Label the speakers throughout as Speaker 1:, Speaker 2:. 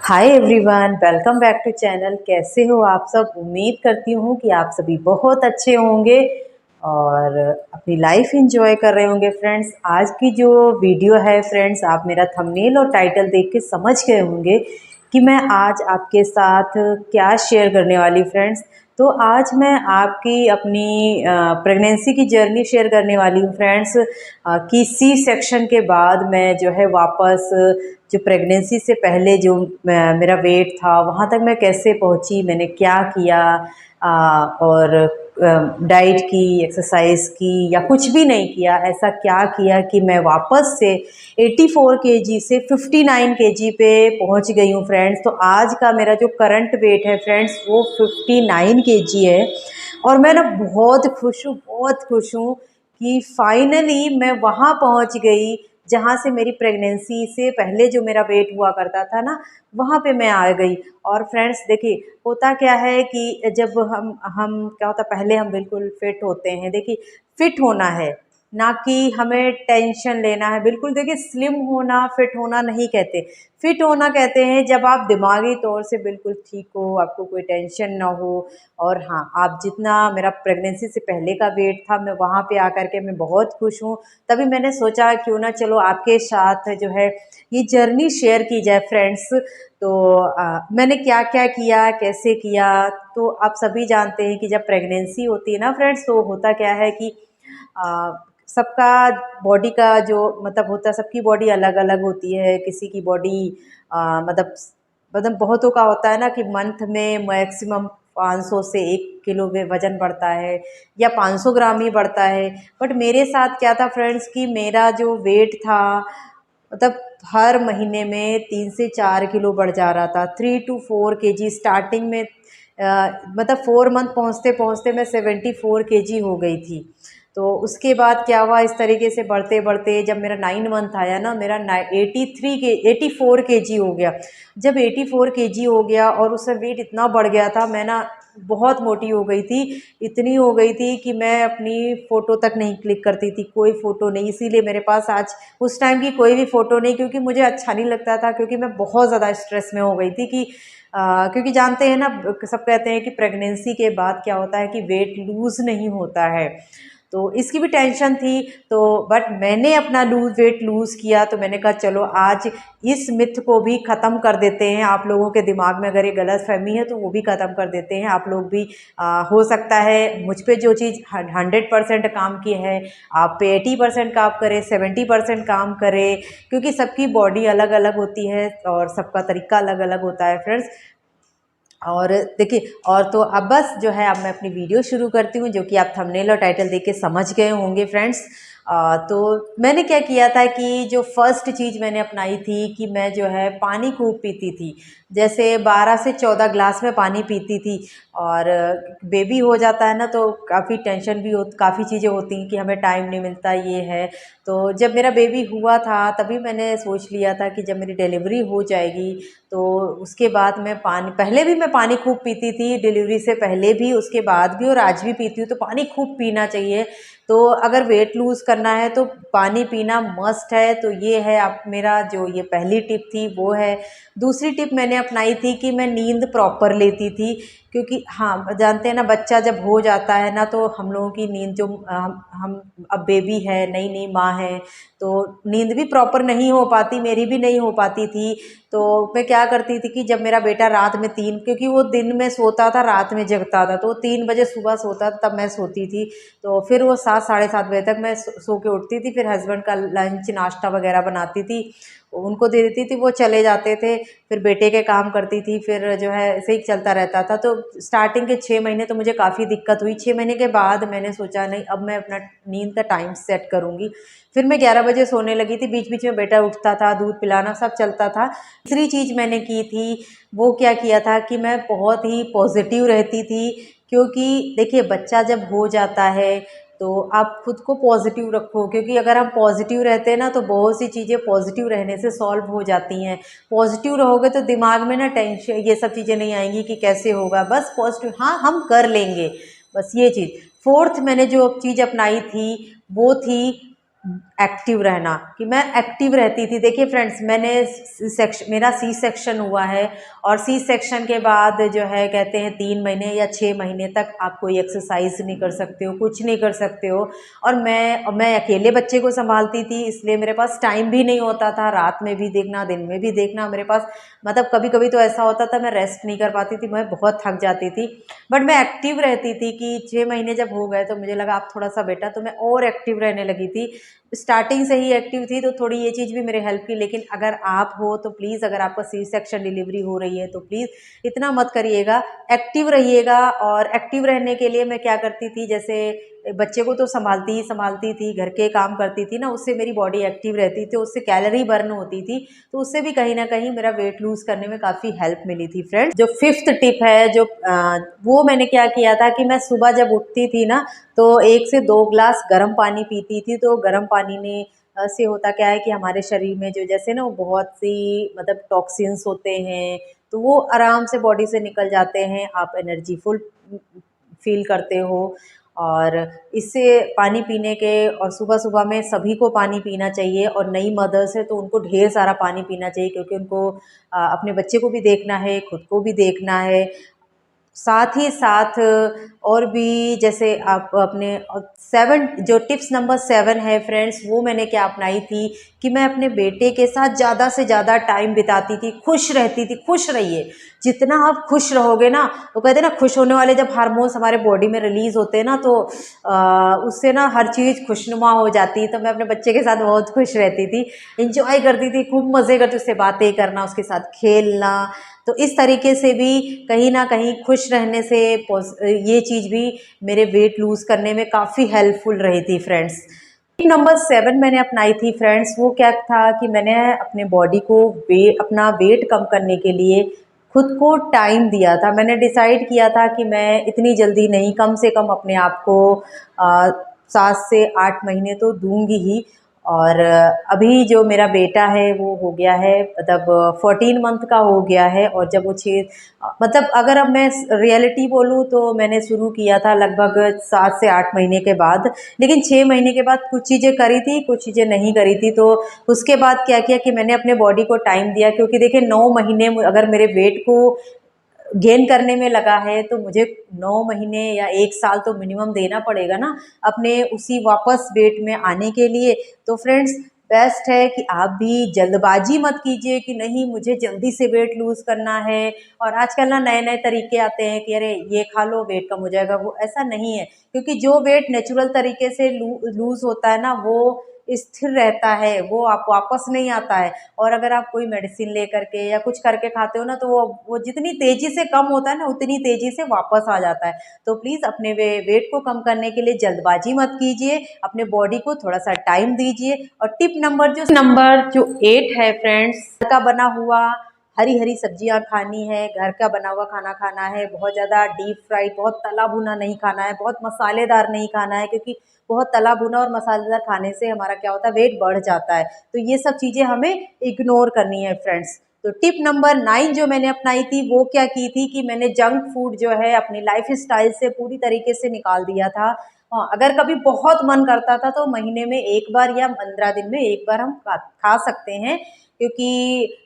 Speaker 1: Hi everyone, welcome back to channel. कैसे हो आप सब? उम्मीद करती हूँ कि आप सभी बहुत अच्छे होंगे और अपनी लाइफ एंजॉय कर रहे होंगे। फ्रेंड्स, आज की जो वीडियो है फ्रेंड्स, आप मेरा थंबनेल और टाइटल देख के समझ गए होंगे कि मैं आज आपके साथ क्या शेयर करने वाली। फ्रेंड्स, तो आज मैं आपकी अपनी प्रेगनेंसी की जर्नी शेयर करने वाली हूँ फ्रेंड्स, कि सी सेक्शन के बाद मैं जो है वापस जो प्रेगनेंसी से पहले जो मेरा वेट था वहाँ तक मैं कैसे पहुँची, मैंने क्या किया, और डाइट की, एक्सरसाइज की, या कुछ भी नहीं किया, ऐसा क्या किया कि मैं वापस से 84 केजी से 59 केजी पे पहुँच गई हूँ। फ्रेंड्स, तो आज का मेरा जो करंट वेट है फ्रेंड्स वो 59 केजी है और मैं ना बहुत खुश हूँ कि फाइनली मैं वहाँ पहुँच गई जहाँ से मेरी प्रेगनेंसी से पहले जो मेरा वेट हुआ करता था ना, वहाँ पे मैं आ गई। और फ्रेंड्स देखिए, होता क्या है कि जब हम क्या होता, पहले हम बिल्कुल फिट होते हैं। देखिए, फिट होना है, ना कि हमें टेंशन लेना है। बिल्कुल देखिए, स्लिम होना फिट होना नहीं कहते। फिट होना कहते हैं जब आप दिमागी तौर से बिल्कुल ठीक हो, आपको कोई टेंशन ना हो। और हाँ, आप जितना मेरा प्रेगनेंसी से पहले का वेट था, मैं वहाँ पे आकर के मैं बहुत खुश हूँ। तभी मैंने सोचा क्यों ना चलो आपके साथ जो है ये जर्नी शेयर की जाए फ्रेंड्स। तो मैंने क्या क्या किया, कैसे किया, तो आप सभी जानते हैं कि जब प्रेगनेंसी होती है ना फ्रेंड्स, तो होता क्या है कि सबका बॉडी का जो मतलब होता है, सबकी बॉडी अलग अलग होती है। किसी की बॉडी मतलब बहुतों का होता है ना कि मंथ में मैक्सिमम 500 से 1 किलो में वजन बढ़ता है या 500 ग्राम ही बढ़ता है। बट मेरे साथ क्या था फ्रेंड्स कि मेरा जो वेट था मतलब हर महीने में 3 से 4 किलो बढ़ जा रहा था। 3 to 4 केजी स्टार्टिंग में, मतलब 4 मंथ पहुँचते पहुँचते मैं 74 केजी हो गई थी। तो उसके बाद क्या हुआ, इस तरीके से बढ़ते बढ़ते जब मेरा 9 मंथ आया ना, मेरा 84 केजी हो गया। जब 84 केजी हो गया और उससे वेट इतना बढ़ गया था, मैं ना बहुत मोटी हो गई थी। इतनी हो गई थी कि मैं अपनी फ़ोटो तक नहीं क्लिक करती थी, कोई फ़ोटो नहीं। इसीलिए मेरे पास आज उस टाइम की कोई भी फ़ोटो नहीं, क्योंकि मुझे अच्छा नहीं लगता था, क्योंकि मैं बहुत ज़्यादा स्ट्रेस में हो गई थी कि क्योंकि जानते हैं ना, सब कहते हैं कि प्रेगनेंसी के बाद क्या होता है कि वेट लूज़ नहीं होता है। तो इसकी भी टेंशन थी। तो बट मैंने अपना वेट लूज़ किया। तो मैंने कहा चलो आज इस मिथ को भी ख़त्म कर देते हैं। आप लोगों के दिमाग में अगर ये गलतफ़हमी है तो वो भी ख़त्म कर देते हैं। आप लोग भी हो सकता है मुझ पे जो चीज़ 100% काम की है, आप पे 80% काम करे, 70% काम करे, क्योंकि सबकी बॉडी अलग अलग होती है और सबका तरीका अलग अलग होता है फ्रेंड्स। और देखिए, और तो अब बस जो है, अब मैं अपनी वीडियो शुरू करती हूँ, जो कि आप थंबनेल और टाइटल देख के समझ गए होंगे फ्रेंड्स। तो मैंने क्या किया था कि जो फर्स्ट चीज़ मैंने अपनाई थी कि मैं जो है पानी खूब पीती थी। जैसे 12 से 14 ग्लास में पानी पीती थी। और बेबी हो जाता है ना, तो काफ़ी टेंशन भी हो, काफ़ी चीज़ें होती हैं कि हमें टाइम नहीं मिलता, ये है। तो जब मेरा बेबी हुआ था तभी मैंने सोच लिया था कि जब मेरी डिलीवरी हो जाएगी तो उसके बाद मैं पानी, पहले भी मैं पानी खूब पीती थी, डिलीवरी से पहले भी, उसके बाद भी और आज भी पीती हूँ। तो पानी खूब पीना चाहिए। तो अगर वेट लूज़ करना है तो पानी पीना मस्ट है। तो ये है आप मेरा जो ये पहली टिप थी वो है। दूसरी टिप मैंने अपनाई थी कि मैं नींद प्रॉपर लेती थी, क्योंकि हाँ, जानते हैं ना, बच्चा जब हो जाता है ना तो हम लोगों की नींद जो हम अब बेबी है, नई नई माँ है, तो नींद भी प्रॉपर नहीं हो पाती, मेरी भी नहीं हो पाती थी। तो मैं क्या करती थी कि जब मेरा बेटा रात में क्योंकि वो दिन में सोता था, रात में जगता था, तो 3 बजे सुबह सोता था, तब मैं सोती थी। तो फिर वो 7 साढ़े 7 बजे तक मैं सो के उठती थी। फिर हस्बैंड का लंच नाश्ता वगैरह बनाती थी, उनको दे देती थी, वो चले जाते थे। फिर बेटे के काम करती थी, फिर जो है ऐसे ही चलता रहता था। तो स्टार्टिंग के 6 महीने तो मुझे काफ़ी दिक्कत हुई। 6 महीने के बाद मैंने सोचा नहीं, अब मैं अपना नींद का टाइम सेट करूँगी। फिर मैं 11 बजे सोने लगी थी। बीच बीच में बेटा उठता था, दूध पिलाना सब चलता था। तीसरी चीज़ मैंने की थी, वो क्या किया था कि मैं बहुत ही पॉजिटिव रहती थी। क्योंकि देखिए, बच्चा जब हो जाता है तो आप खुद को पॉजिटिव रखो, क्योंकि अगर हम पॉजिटिव रहते हैं ना तो बहुत सी चीज़ें पॉजिटिव रहने से सॉल्व हो जाती हैं। पॉजिटिव रहोगे तो दिमाग में ना टेंशन, ये सब चीज़ें नहीं आएंगी कि कैसे होगा, बस पॉजिटिव, हाँ हम कर लेंगे, बस ये चीज़। फोर्थ मैंने जो चीज़ अपनाई थी वो थी एक्टिव रहना, कि मैं एक्टिव रहती थी। देखिए फ्रेंड्स, मेरा सी सेक्शन हुआ है, और सी सेक्शन के बाद जो है कहते हैं 3 महीने या 6 महीने तक आप कोई एक्सरसाइज नहीं कर सकते हो, कुछ नहीं कर सकते हो। और मैं अकेले बच्चे को संभालती थी, इसलिए मेरे पास टाइम भी नहीं होता था, रात में भी देखना, दिन में भी देखना मेरे पास, मतलब कभी कभी तो ऐसा होता था मैं रेस्ट नहीं कर पाती थी, मैं बहुत थक जाती थी। बट मैं एक्टिव रहती थी कि 6 महीने जब हो गए तो मुझे लगा आप थोड़ा सा बेटा, तो मैं और एक्टिव रहने लगी थी। स्टार्टिंग से ही एक्टिव थी, तो थोड़ी ये चीज़ भी मेरे हेल्प की। लेकिन अगर आप हो तो प्लीज़, अगर आपका सी सेक्शन डिलीवरी हो रही है तो प्लीज़ इतना मत करिएगा, एक्टिव रहिएगा। और एक्टिव रहने के लिए मैं क्या करती थी, जैसे बच्चे को तो संभालती थी, घर के काम करती थी ना, उससे मेरी बॉडी एक्टिव रहती थी, उससे कैलोरी बर्न होती थी, तो उससे भी कहीं ना कहीं मेरा वेट लूज़ करने में काफ़ी हेल्प मिली थी फ्रेंड्स। जो फिफ्थ टिप है, वो मैंने क्या किया था कि मैं सुबह जब उठती थी ना, तो 1 से 2 ग्लास गर्म पानी पीती थी। तो गर्म पानी ने से होता क्या है कि हमारे शरीर में जो जैसे ना वो बहुत सी मतलब टॉक्सिन्स होते हैं, तो वो आराम से बॉडी से निकल जाते हैं, आप एनर्जीफुल फील करते हो। और इससे पानी पीने के, और सुबह सुबह में सभी को पानी पीना चाहिए, और नई मदर्स है तो उनको ढेर सारा पानी पीना चाहिए, क्योंकि उनको अपने बच्चे को भी देखना है, खुद को भी देखना है। साथ ही साथ और भी जैसे आप अपने 7, जो टिप्स नंबर 7 है फ्रेंड्स, वो मैंने क्या अपनाई थी कि मैं अपने बेटे के साथ ज़्यादा से ज़्यादा टाइम बिताती थी, खुश रहती थी। खुश रहिए, जितना आप खुश रहोगे ना, वो कहते हैं ना, खुश होने वाले जब हार्मोन्स हमारे बॉडी में रिलीज होते हैं ना, तो उससे ना हर चीज़ खुशनुमा हो जाती है। तो मैं अपने बच्चे के साथ बहुत खुश रहती थी, इंजॉय करती थी, खूब मज़े करती, उससे बातें करना, उसके साथ खेलना। तो इस तरीके से भी कहीं ना कहीं खुश रहने से ये चीज़ भी मेरे वेट लूज़ करने में काफ़ी हेल्पफुल रही थी फ्रेंड्स। टिप नंबर 7 मैंने अपनाई थी फ्रेंड्स, वो क्या था कि मैंने अपने बॉडी को अपना वेट कम करने के लिए खुद को टाइम दिया था। मैंने डिसाइड किया था कि मैं इतनी जल्दी नहीं, कम से कम अपने आप को 7 से 8 महीने तो दूंगी ही। और अभी जो मेरा बेटा है वो हो गया है, मतलब 14 मंथ का हो गया है। और जब वो 6, मतलब अगर अब मैं रियलिटी बोलूँ तो मैंने शुरू किया था लगभग 7 से 8 महीने के बाद, लेकिन 6 महीने के बाद कुछ चीज़ें करी थी, कुछ चीज़ें नहीं करी थी। तो उसके बाद क्या किया कि मैंने अपने बॉडी को टाइम दिया, क्योंकि देखिए 9 महीने अगर मेरे वेट को गेन करने में लगा है, तो मुझे 9 महीने या 1 साल तो मिनिमम देना पड़ेगा ना अपने उसी वापस वेट में आने के लिए। तो फ्रेंड्स, बेस्ट है कि आप भी जल्दबाजी मत कीजिए कि नहीं मुझे जल्दी से वेट लूज़ करना है। और आजकल ना नए नए तरीके आते हैं कि अरे ये खा लो वेट कम हो जाएगा, वो ऐसा नहीं है। क्योंकि जो वेट नेचुरल तरीके से लूज़ होता है ना, वो स्थिर रहता है, वो आप वापस नहीं आता है। और अगर आप कोई मेडिसिन ले करके या कुछ करके खाते हो ना, तो वो जितनी तेज़ी से कम होता है ना, उतनी तेज़ी से वापस आ जाता है। तो प्लीज़ अपने वेट को कम करने के लिए जल्दबाजी मत कीजिए, अपने बॉडी को थोड़ा सा टाइम दीजिए। और टिप नंबर जो 8 है फ्रेंड्स, घर का बना हुआ हरी हरी सब्जियां खानी है, घर का बना हुआ खाना खाना है, बहुत ज़्यादा डीप फ्राइड, बहुत तला भुना नहीं खाना है, बहुत मसालेदार नहीं खाना है, क्योंकि बहुत तला भुना और मसालेदार खाने से हमारा क्या होता है, वेट बढ़ जाता है। तो ये सब चीज़ें हमें इग्नोर करनी है फ्रेंड्स। तो टिप नंबर 9 जो मैंने अपनाई थी, वो क्या की थी कि मैंने जंक फूड जो है अपनी लाइफ स्टाइल से पूरी तरीके से निकाल दिया था। हाँ, अगर कभी बहुत मन करता था तो महीने में 1 बार या 15 दिन में 1 बार हम खा सकते हैं, क्योंकि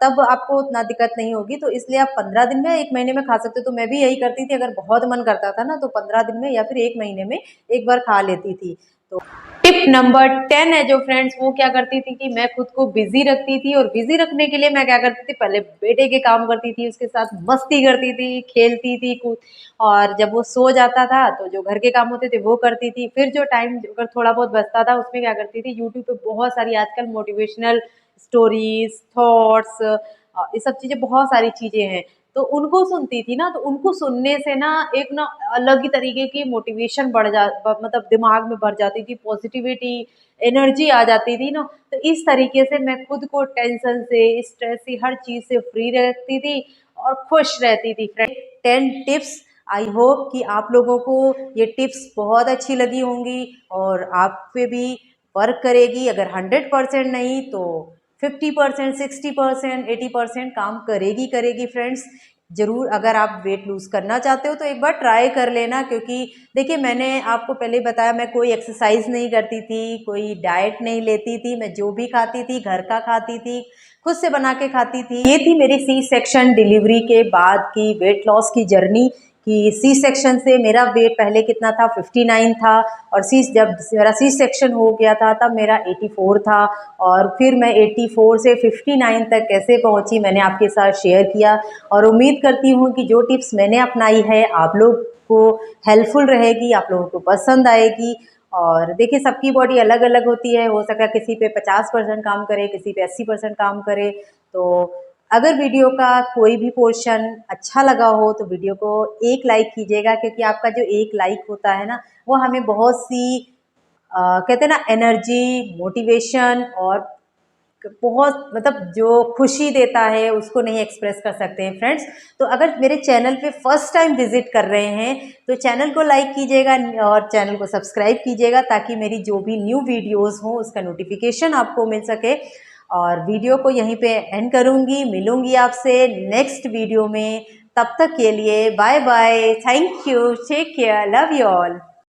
Speaker 1: तब आपको उतना दिक्कत नहीं होगी। तो इसलिए आप 15 दिन में, 1 महीने में खा सकते हो। तो मैं भी यही करती थी, अगर बहुत मन करता था ना, तो 15 दिन में या फिर 1 महीने में 1 बार खा लेती थी। तो टिप नंबर 10 है जो फ्रेंड्स, वो क्या करती थी कि मैं खुद को बिजी रखती थी। और बिजी रखने के लिए मैं क्या करती थी, पहले बेटे के काम करती थी, उसके साथ मस्ती करती थी, खेलती थी कूद। और जब वो सो जाता था तो जो घर के काम होते थे वो करती थी। फिर जो टाइम अगर थोड़ा बहुत बचता था, उसमें क्या करती थी, यूट्यूब पे बहुत सारी आजकल मोटिवेशनल स्टोरीज, थॉट्स, ये सब चीज़ें, बहुत सारी चीज़ें हैं, तो उनको सुनती थी ना। तो उनको सुनने से ना एक ना अलग ही तरीके की मोटिवेशन मतलब दिमाग में भर जाती थी, पॉजिटिविटी, एनर्जी आ जाती थी ना। तो इस तरीके से मैं खुद को टेंशन से, स्ट्रेस से, हर चीज़ से फ्री रखती थी और खुश रहती थी। फ्रेंड, 10 टिप्स, आई होप कि आप लोगों को ये टिप्स बहुत अच्छी लगी होंगी और आप पे भी वर्क करेगी। अगर 100% नहीं तो 50%, 60%, 80% काम करेगी फ्रेंड्स। ज़रूर अगर आप वेट लूज़ करना चाहते हो तो एक बार ट्राई कर लेना, क्योंकि देखिए मैंने आपको पहले ही बताया मैं कोई एक्सरसाइज नहीं करती थी, कोई डाइट नहीं लेती थी, मैं जो भी खाती थी घर का खाती थी, खुद से बना के खाती थी। ये थी मेरी सी सेक्शन डिलीवरी के बाद की वेट लॉस की जर्नी, कि सी सेक्शन से मेरा वेट पहले कितना था 59 था, और जब मेरा सी सेक्शन हो गया था तब मेरा 84 था, और फिर मैं 84 से 59 तक कैसे पहुंची मैंने आपके साथ शेयर किया। और उम्मीद करती हूँ कि जो टिप्स मैंने अपनाई है आप लोग को हेल्पफुल रहेगी, आप लोगों को पसंद आएगी। और देखिए सबकी बॉडी अलग अलग होती है, हो सका किसी पे 50% काम करे, किसी पे 80% काम करे। तो अगर वीडियो का कोई भी पोर्शन अच्छा लगा हो तो वीडियो को एक लाइक कीजिएगा, क्योंकि आपका जो एक लाइक होता है ना वो हमें बहुत सी कहते हैं ना एनर्जी, मोटिवेशन और बहुत मतलब जो खुशी देता है उसको नहीं एक्सप्रेस कर सकते हैं फ्रेंड्स। तो अगर मेरे चैनल पे फर्स्ट टाइम विजिट कर रहे हैं तो चैनल को लाइक कीजिएगा और चैनल को सब्सक्राइब कीजिएगा, ताकि मेरी जो भी न्यू वीडियोस हो उसका नोटिफिकेशन आपको मिल सके। और वीडियो को यहीं पे एंड करूँगी, मिलूँगी आपसे नेक्स्ट वीडियो में। तब तक के लिए bye bye, thank you, take care, love you all.